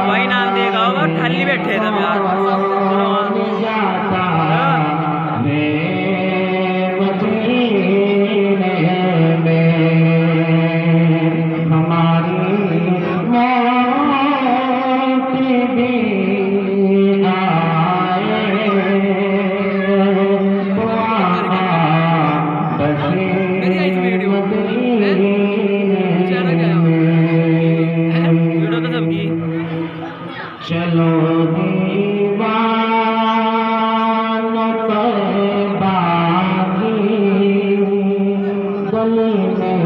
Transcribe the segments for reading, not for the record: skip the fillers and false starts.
वही नाम देगा होगा खाली बैठे थे यार चलो दीवान पर बागी गली में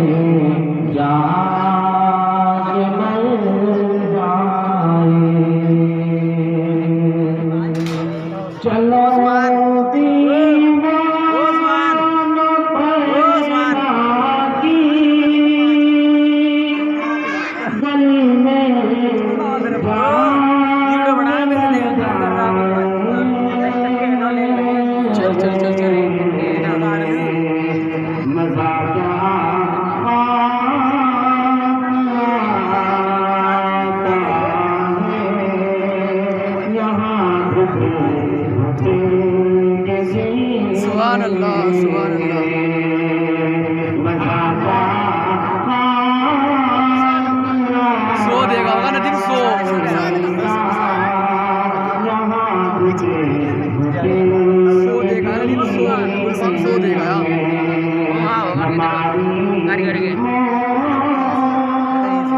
जाग मर जाए। चलो दीवान पर बागी गली में सुभान अल्लाह सुभान अल्लाह। सो देगा होगा ना दिन सो देगा ना दिन सो देगा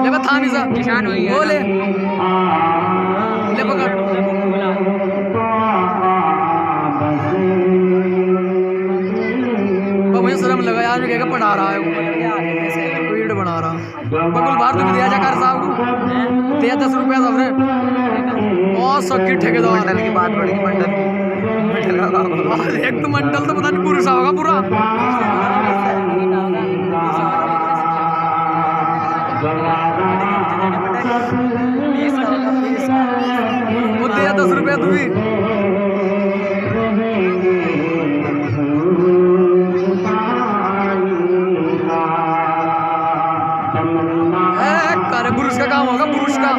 ले बता थामी सा किसान हुई बोले ले पकड़ मुझे शर्म लगा यार मैं क्या पढ़ा रहा है वीडियो बना रहा बकुल बाहर तो दिया जाकर साहब को दिया 10 रुपया सबने और सबकी ठेकेदार की बात बड़ी मंडल एक तो मंडल तो पता नहीं पुरुष होगा पूरा वो दिया 10 रुपया तू भी पुरुष का काम होगा पुरुष का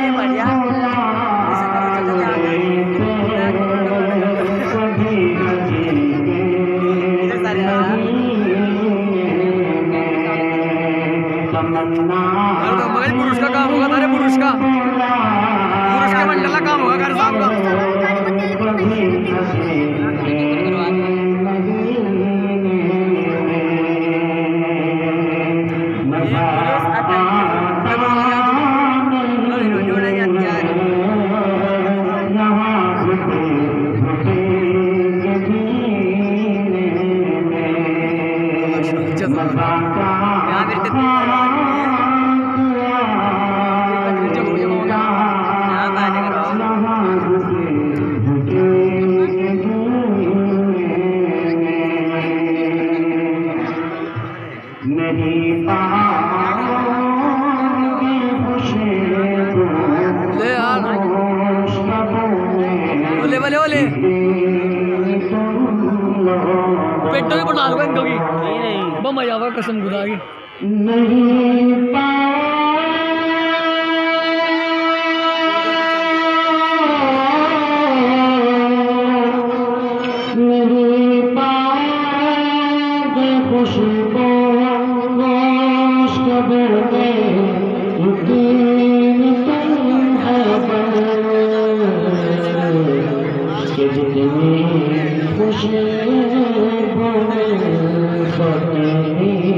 मगर पुरुष का काम होगा तारे पुरुष का के मंडल का काम होगा घर साहब का ले यार ले पेटो ही बना लूंगा इनको की नहीं नहीं बहुत मजा आवा कसम खुदा की नहीं पाया नहीं पाया खुशबू गोश कब्र में यकीन तुम है कि जितनी खुशबू फतेह